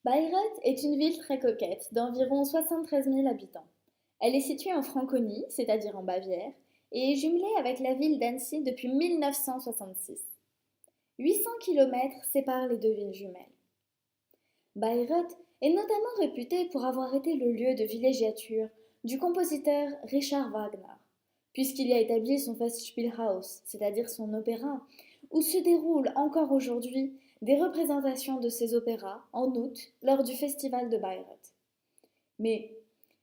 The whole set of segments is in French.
Bayreuth est une ville très coquette d'environ 73 000 habitants. Elle est située en Franconie, c'est-à-dire en Bavière, et est jumelée avec la ville d'Annecy depuis 1966. 800 kilomètres séparent les deux villes jumelles. Bayreuth est notamment réputée pour avoir été le lieu de villégiature du compositeur Richard Wagner, puisqu'il y a établi son Festspielhaus, c'est-à-dire son opéra, où se déroulent encore aujourd'hui des représentations de ses opéras en août lors du festival de Bayreuth. Mais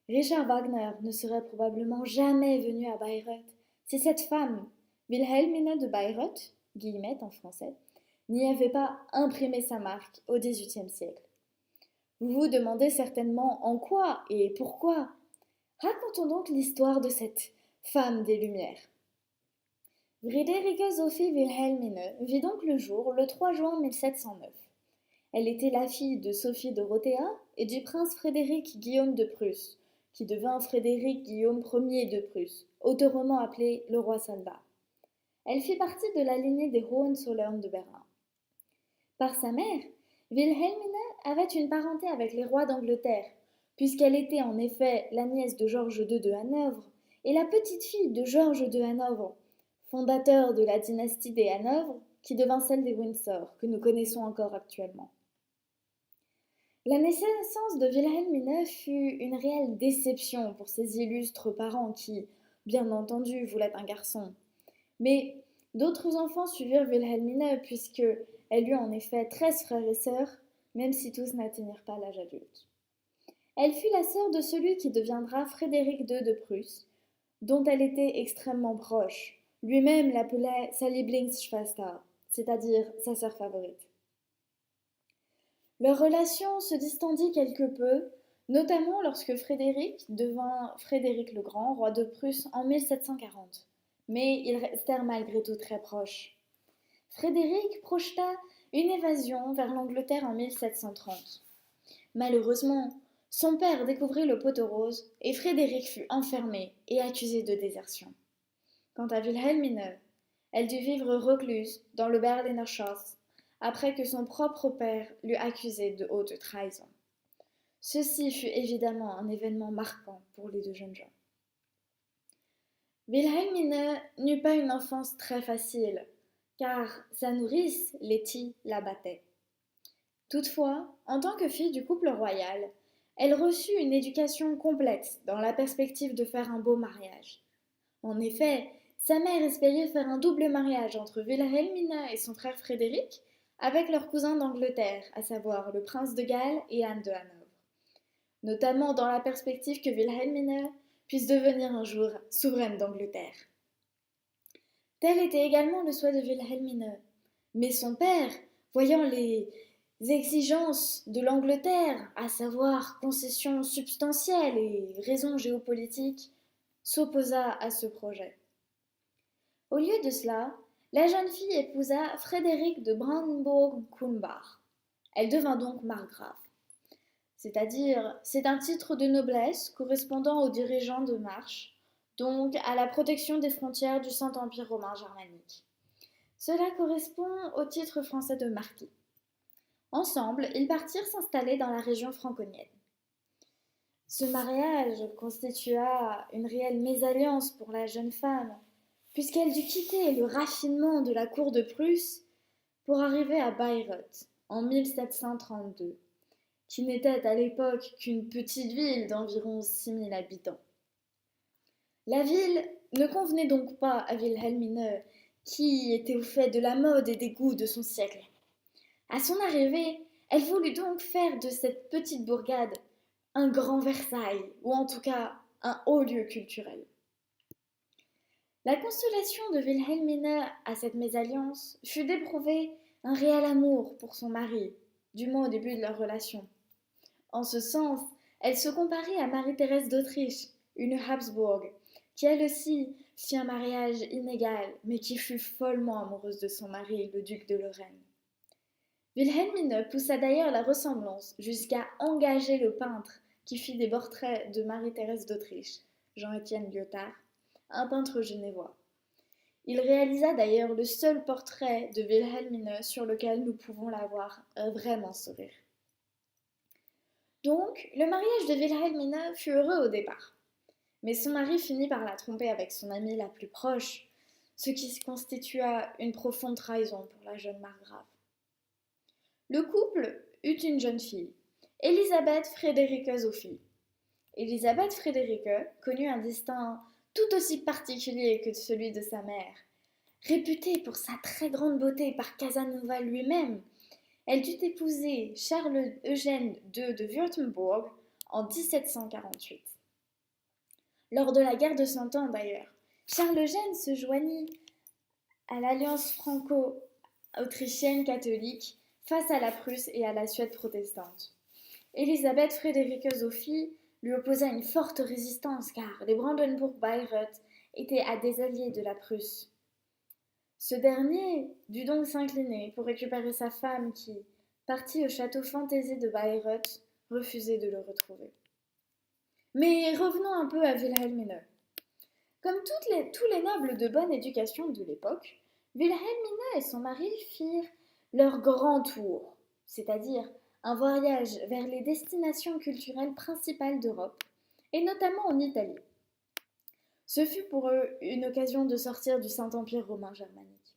Richard Wagner ne serait probablement jamais venu à Bayreuth si cette femme, Wilhelmine de Bayreuth, guillemette en français, n'y avait pas imprimé sa marque au XVIIIe siècle. Vous vous demandez certainement en quoi et pourquoi. Racontons donc l'histoire de cette femme des Lumières. Friederike Sophie Wilhelmine vit donc le jour le 3 juin 1709. Elle était la fille de Sophie Dorothea et du prince Frédéric Guillaume de Prusse, qui devint Frédéric Guillaume Ier de Prusse, autrement appelé le roi soldat. Elle fit partie de la lignée des Hohenzollern de Berlin. Par sa mère, Wilhelmine avait une parenté avec les rois d'Angleterre, puisqu'elle était en effet la nièce de Georges II de Hanovre et la petite-fille de Georges de Hanovre, fondateur de la dynastie des Hanovre, qui devint celle des Windsor, que nous connaissons encore actuellement. La naissance de Wilhelmine fut une réelle déception pour ses illustres parents qui, bien entendu, voulaient un garçon. Mais d'autres enfants suivirent Wilhelmine puisque elle eut en effet 13 frères et sœurs, même si tous n'atteignirent pas l'âge adulte. Elle fut la sœur de celui qui deviendra Frédéric II de Prusse, dont elle était extrêmement proche. Lui-même l'appelait sa Lieblingsschwester, c'est-à-dire sa sœur favorite. Leur relation se distendit quelque peu, notamment lorsque Frédéric devint Frédéric le Grand, roi de Prusse, en 1740. Mais ils restèrent malgré tout très proches. Frédéric projeta une évasion vers l'Angleterre en 1730. Malheureusement, son père découvrit le pot-aux-roses et Frédéric fut enfermé et accusé de désertion. Quant à Wilhelmine, elle dut vivre recluse dans le Berliner Schloss après que son propre père l'eut accusée de haute trahison. Ceci fut évidemment un événement marquant pour les deux jeunes gens. Wilhelmine n'eut pas une enfance très facile, car sa nourrice, Letty, la battait. Toutefois, en tant que fille du couple royal, elle reçut une éducation complète dans la perspective de faire un beau mariage. En effet, sa mère espérait faire un double mariage entre Wilhelmine et son frère Frédéric avec leurs cousins d'Angleterre, à savoir le prince de Galles et Anne de Hanovre, notamment dans la perspective que Wilhelmine puisse devenir un jour souveraine d'Angleterre. Tel était également le souhait de Wilhelmine, mais son père, voyant les exigences de l'Angleterre, à savoir concessions substantielles et raisons géopolitiques, s'opposa à ce projet. Au lieu de cela, la jeune fille épousa Frédéric de Brandenbourg-Kulmbach. Elle devint donc margrave. C'est-à-dire, c'est un titre de noblesse correspondant aux dirigeants de marche, donc à la protection des frontières du Saint-Empire romain germanique. Cela correspond au titre français de marquis. Ensemble, ils partirent s'installer dans la région franconienne. Ce mariage constitua une réelle mésalliance pour la jeune femme, puisqu'elle dut quitter le raffinement de la cour de Prusse pour arriver à Bayreuth en 1732, qui n'était à l'époque qu'une petite ville d'environ 6000 habitants. La ville ne convenait donc pas à Wilhelmine, qui était au fait de la mode et des goûts de son siècle. À son arrivée, elle voulut donc faire de cette petite bourgade un grand Versailles, ou en tout cas un haut lieu culturel. La consolation de Wilhelmine à cette mésalliance fut d'éprouver un réel amour pour son mari, du moins au début de leur relation. En ce sens, elle se comparait à Marie-Thérèse d'Autriche, une Habsbourg, qui elle aussi fit un mariage inégal, mais qui fut follement amoureuse de son mari, le duc de Lorraine. Wilhelmine poussa d'ailleurs la ressemblance jusqu'à engager le peintre qui fit des portraits de Marie-Thérèse d'Autriche, Jean-Étienne Lyotard, un peintre genevois. Il réalisa d'ailleurs le seul portrait de Wilhelmine sur lequel nous pouvons la voir vraiment sourire. Donc, le mariage de Wilhelmine fut heureux au départ. Mais son mari finit par la tromper avec son amie la plus proche, ce qui constitua une profonde trahison pour la jeune margrave. Le couple eut une jeune fille, Elisabeth Friederike Sophie. Elisabeth Friederike connut un destin tout aussi particulier que celui de sa mère. Réputée pour sa très grande beauté par Casanova lui-même, elle dut épouser Charles-Eugène II de Wurtemberg en 1748. Lors de la guerre de Cent Ans d'ailleurs, Charles-Eugène se joignit à l'alliance franco-autrichienne catholique face à la Prusse et à la Suède protestante. Élisabeth Friederike Sophie lui opposa une forte résistance car les Brandenburg-Bayreuth étaient à des alliés de la Prusse. Ce dernier dut donc s'incliner pour récupérer sa femme qui, partie au château Fantaisie de Bayreuth, refusait de le retrouver. Mais revenons un peu à Wilhelmine. Comme tous les nobles de bonne éducation de l'époque, Wilhelmine et son mari firent leur grand tour, c'est-à-dire un voyage vers les destinations culturelles principales d'Europe, et notamment en Italie. Ce fut pour eux une occasion de sortir du Saint-Empire romain germanique.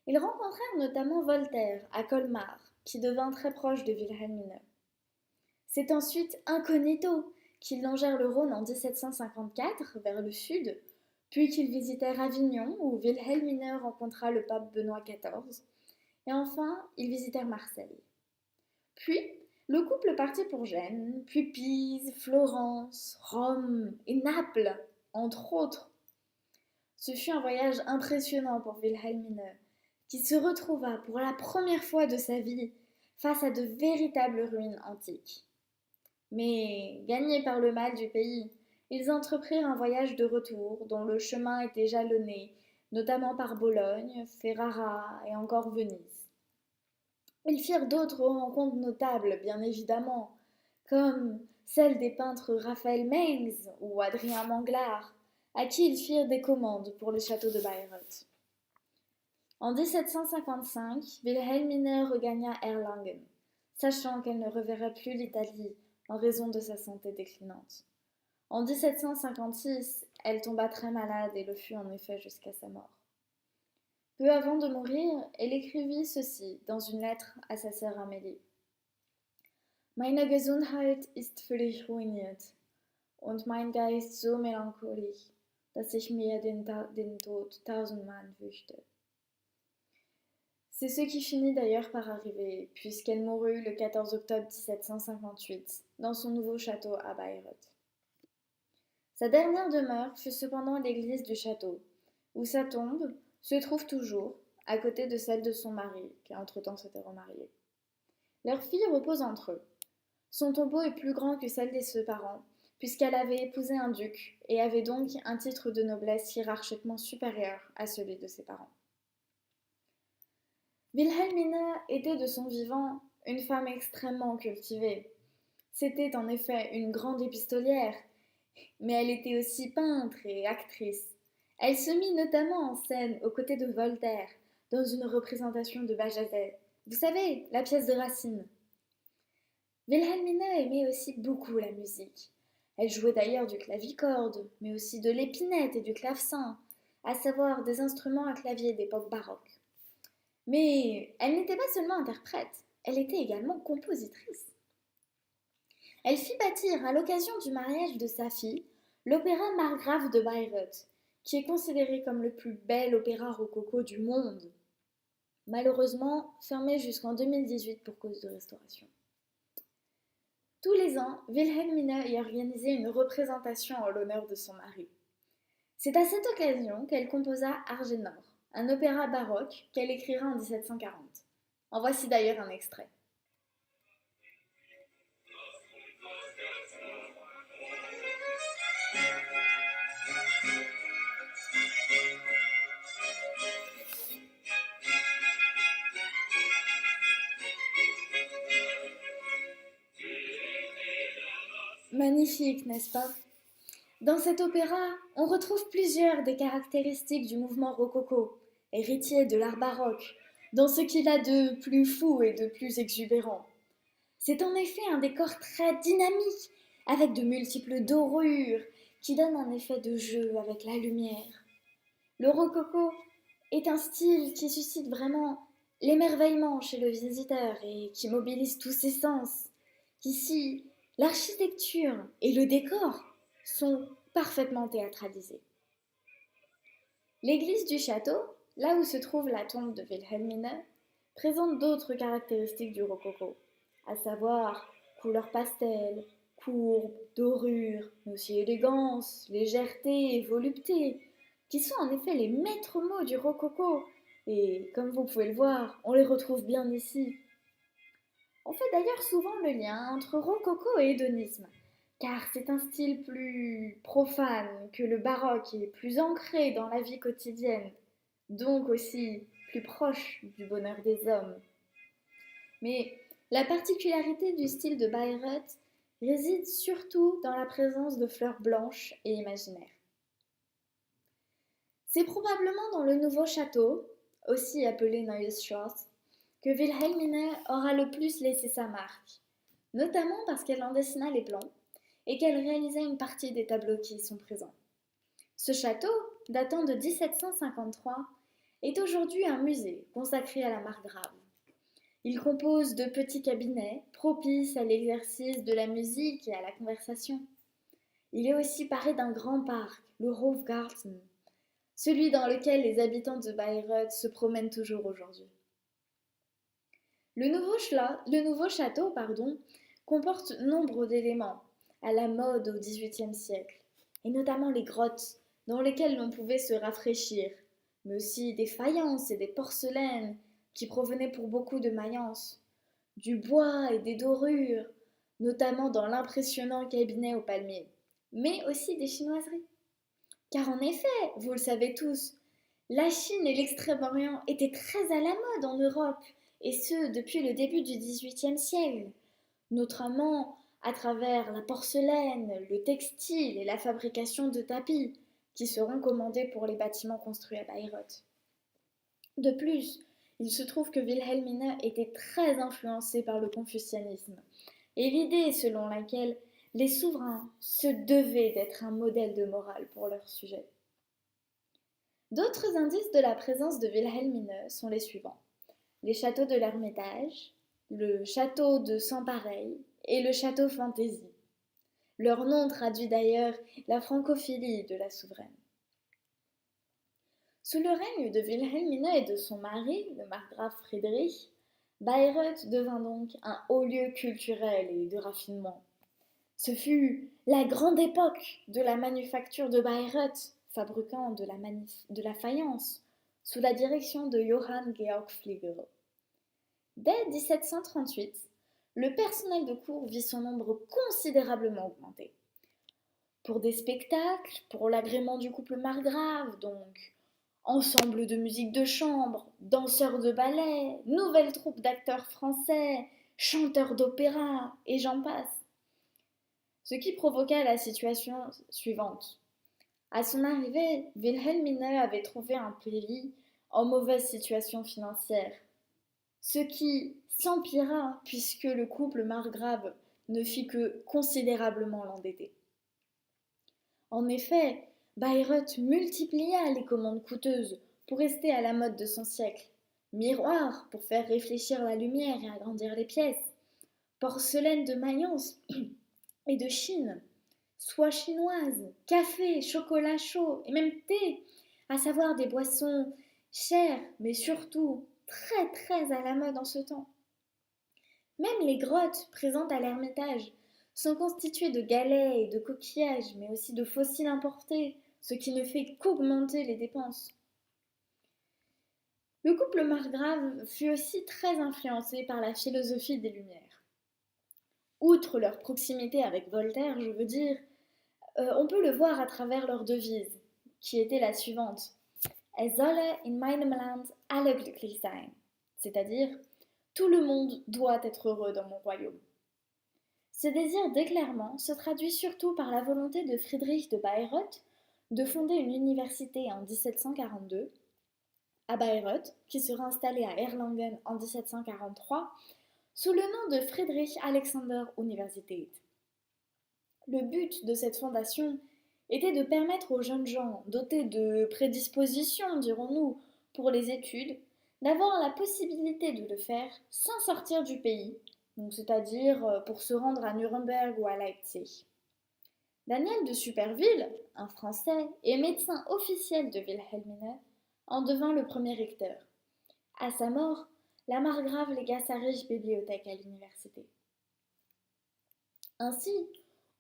Ils rencontrèrent notamment Voltaire à Colmar, qui devint très proche de Wilhelmine. C'est ensuite incognito qu'ils longèrent le Rhône en 1754 vers le sud, puis qu'ils visitèrent Avignon où Wilhelmine rencontra le pape Benoît XIV, et enfin ils visitèrent Marseille. Puis le couple partit pour Gênes, puis Pise, Florence, Rome et Naples, entre autres. Ce fut un voyage impressionnant pour Wilhelmine, qui se retrouva pour la première fois de sa vie face à de véritables ruines antiques. Mais, gagnés par le mal du pays, ils entreprirent un voyage de retour dont le chemin était jalonné, notamment par Bologne, Ferrara et encore Venise. Ils firent d'autres rencontres notables, bien évidemment, comme celle des peintres Raphaël Mengs ou Adrien Manglard, à qui ils firent des commandes pour le château de Bayreuth. En 1755, Wilhelmine regagna Erlangen, sachant qu'elle ne reverrait plus l'Italie en raison de sa santé déclinante. En 1756, elle tomba très malade et le fut en effet jusqu'à sa mort. Peu avant de mourir, elle écrivit ceci dans une lettre à sa sœur Amélie. Meine Gesundheit ist völlig ruiniert und mein Geist so melancholisch, dass ich mir den Tod tausendmal wünschte. C'est ce qui finit d'ailleurs par arriver, puisqu'elle mourut le 14 octobre 1758 dans son nouveau château à Bayreuth. Sa dernière demeure fut cependant l'église du château, où sa tombe se trouve toujours, à côté de celle de son mari, qui entre-temps s'était remarié. Leur fille repose entre eux. Son tombeau est plus grand que celle de ses parents, puisqu'elle avait épousé un duc et avait donc un titre de noblesse hiérarchiquement supérieur à celui de ses parents. Wilhelmine était de son vivant une femme extrêmement cultivée. C'était en effet une grande épistolière, mais elle était aussi peintre et actrice. Elle se mit notamment en scène aux côtés de Voltaire dans une représentation de Bajazet. Vous savez, la pièce de Racine. Wilhelmine aimait aussi beaucoup la musique. Elle jouait d'ailleurs du clavicorde, mais aussi de l'épinette et du clavecin, à savoir des instruments à clavier d'époque baroque. Mais elle n'était pas seulement interprète, elle était également compositrice. Elle fit bâtir, à l'occasion du mariage de sa fille, l'opéra Margrave de Bayreuth, qui est considéré comme le plus bel opéra rococo du monde. Malheureusement, fermé jusqu'en 2018 pour cause de restauration. Tous les ans, Wilhelmine y organisait une représentation en l'honneur de son mari. C'est à cette occasion qu'elle composa Argenor, un opéra baroque qu'elle écrira en 1740. En voici d'ailleurs un extrait. Magnifique, n'est-ce pas? Dans cet opéra, on retrouve plusieurs des caractéristiques du mouvement rococo, héritier de l'art baroque, dans ce qu'il a de plus fou et de plus exubérant. C'est en effet un décor très dynamique, avec de multiples dorures qui donnent un effet de jeu avec la lumière. Le rococo est un style qui suscite vraiment l'émerveillement chez le visiteur et qui mobilise tous ses sens. Ici, l'architecture et le décor sont parfaitement théâtralisés. L'église du château, là où se trouve la tombe de Wilhelmine, présente d'autres caractéristiques du rococo, à savoir couleur pastel, courbe, dorure, mais aussi élégance, légèreté et volupté, qui sont en effet les maîtres mots du rococo, et comme vous pouvez le voir, on les retrouve bien ici. On fait d'ailleurs souvent le lien entre rococo et hédonisme, car c'est un style plus profane que le baroque et plus ancré dans la vie quotidienne, donc aussi plus proche du bonheur des hommes. Mais la particularité du style de Bayreuth réside surtout dans la présence de fleurs blanches et imaginaires. C'est probablement dans le nouveau château, aussi appelé Neues Schloss, que Wilhelmine aura le plus laissé sa marque, notamment parce qu'elle en dessina les plans et qu'elle réalisait une partie des tableaux qui y sont présents. Ce château, datant de 1753, est aujourd'hui un musée consacré à la margrave. Il compose de petits cabinets propices à l'exercice de la musique et à la conversation. Il est aussi paré d'un grand parc, le Hofgarten, celui dans lequel les habitants de Bayreuth se promènent toujours aujourd'hui. Le nouveau château comporte nombre d'éléments à la mode au XVIIIe siècle, et notamment les grottes dans lesquelles l'on pouvait se rafraîchir, mais aussi des faïences et des porcelaines qui provenaient pour beaucoup de Mayence, du bois et des dorures, notamment dans l'impressionnant cabinet aux palmiers, mais aussi des chinoiseries. Car en effet, vous le savez tous, la Chine et l'Extrême-Orient étaient très à la mode en Europe, et ce depuis le début du XVIIIe siècle, notamment à travers la porcelaine, le textile et la fabrication de tapis, qui seront commandés pour les bâtiments construits à Bayreuth. De plus, il se trouve que Wilhelmina était très influencée par le confucianisme, et l'idée selon laquelle les souverains se devaient d'être un modèle de morale pour leur sujet. D'autres indices de la présence de Wilhelmine sont les suivants. Les châteaux de l'Ermitage, le château de Sans-Pareil et le château Fantaisie. Leur nom traduit d'ailleurs la francophilie de la souveraine. Sous le règne de Wilhelmine et de son mari, le margrave Friedrich, Bayreuth devint donc un haut lieu culturel et de raffinement. Ce fut la grande époque de la manufacture de Bayreuth, fabricant de la faïence, sous la direction de Johann Georg Fliegel. Dès 1738, le personnel de cour vit son nombre considérablement augmenter. Pour des spectacles, pour l'agrément du couple margrave, donc, ensemble de musique de chambre, danseurs de ballet, nouvelle troupe d'acteurs français, chanteurs d'opéra, et j'en passe. Ce qui provoqua la situation suivante. À son arrivée, Wilhelmine avait trouvé un pays en mauvaise situation financière, ce qui s'empira puisque le couple margrave ne fit que considérablement l'endetter. En effet, Bayreuth multiplia les commandes coûteuses pour rester à la mode de son siècle. Miroirs pour faire réfléchir la lumière et agrandir les pièces. Porcelaine de Mayence et de Chine. Soie chinoise, café, chocolat chaud et même thé, à savoir des boissons chères mais surtout très très à la mode en ce temps. Même les grottes présentes à l'Ermitage sont constituées de galets et de coquillages, mais aussi de fossiles importés, ce qui ne fait qu'augmenter les dépenses. Le couple margrave fut aussi très influencé par la philosophie des Lumières. Outre leur proximité avec Voltaire, je veux dire, on peut le voir à travers leur devise, qui était la suivante. Es solle in meinem Land alle glücklich sein, c'est-à-dire tout le monde doit être heureux dans mon royaume. Ce désir d'éclairement se traduit surtout par la volonté de Friedrich de Bayreuth de fonder une université en 1742 à Bayreuth, qui sera installée à Erlangen en 1743, sous le nom de Friedrich Alexander Universität. Le but de cette fondation était de permettre aux jeunes gens dotés de prédispositions, dirons-nous, pour les études, d'avoir la possibilité de le faire sans sortir du pays, donc c'est-à-dire pour se rendre à Nuremberg ou à Leipzig. Daniel de Superville, un Français et médecin officiel de Wilhelmine, en devint le premier recteur. À sa mort, la margrave légua sa riche bibliothèque à l'université. Ainsi,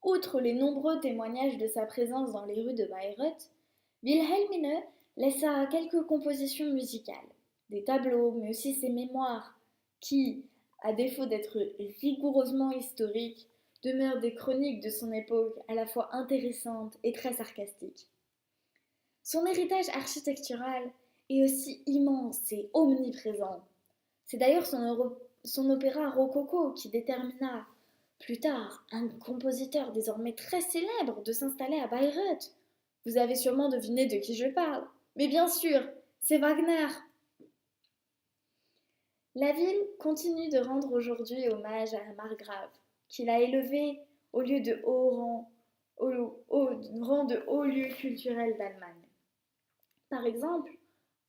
outre les nombreux témoignages de sa présence dans les rues de Bayreuth, Wilhelmine laissa quelques compositions musicales, des tableaux, mais aussi ses mémoires, qui, à défaut d'être rigoureusement historiques, demeurent des chroniques de son époque à la fois intéressantes et très sarcastiques. Son héritage architectural est aussi immense et omniprésent. C'est d'ailleurs son opéra rococo qui détermina, plus tard, un compositeur désormais très célèbre de s'installer à Bayreuth. Vous avez sûrement deviné de qui je parle. Mais bien sûr, c'est Wagner. La ville continue de rendre aujourd'hui hommage à la margrave, qui l'a élevée au lieu de haut rang, au rang de haut lieu culturel d'Allemagne. Par exemple,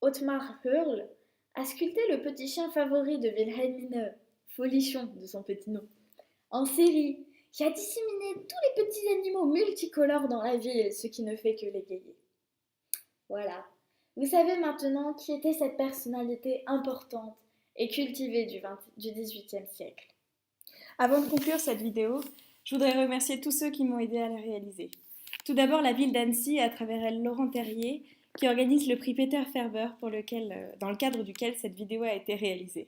Ottmar Hörl a sculpté le petit chien favori de Wilhelmine, Folichon de son petit nom, en série, qui a disséminé tous les petits animaux multicolores dans la ville, ce qui ne fait que l'égayer. Voilà, vous savez maintenant qui était cette personnalité importante et cultivée du XVIIIe siècle. Avant de conclure cette vidéo, je voudrais remercier tous ceux qui m'ont aidé à la réaliser. Tout d'abord la ville d'Annecy et à travers elle Laurent Terrier, qui organise le prix Peter Ferber dans le cadre duquel cette vidéo a été réalisée.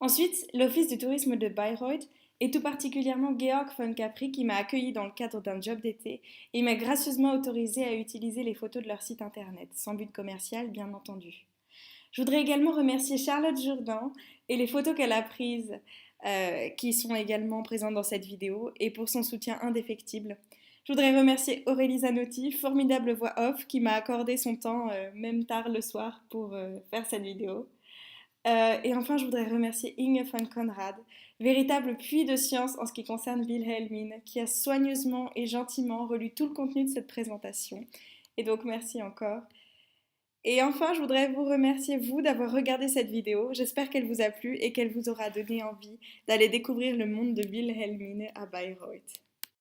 Ensuite, l'Office du tourisme de Bayreuth et tout particulièrement Georg von Capri qui m'a accueilli dans le cadre d'un job d'été et m'a gracieusement autorisé à utiliser les photos de leur site internet, sans but commercial bien entendu. Je voudrais également remercier Charlotte Jourdan et les photos qu'elle a prises qui sont également présentes dans cette vidéo et pour son soutien indéfectible. Je voudrais remercier Aurélie Zanotti, formidable voix off, qui m'a accordé son temps, même tard le soir, pour faire cette vidéo. Et enfin, je voudrais remercier Inge von Konrad, véritable puits de science en ce qui concerne Wilhelmine, qui a soigneusement et gentiment relu tout le contenu de cette présentation. Et donc, merci encore. Et enfin, je voudrais vous remercier, vous, d'avoir regardé cette vidéo. J'espère qu'elle vous a plu et qu'elle vous aura donné envie d'aller découvrir le monde de Wilhelmine à Bayreuth.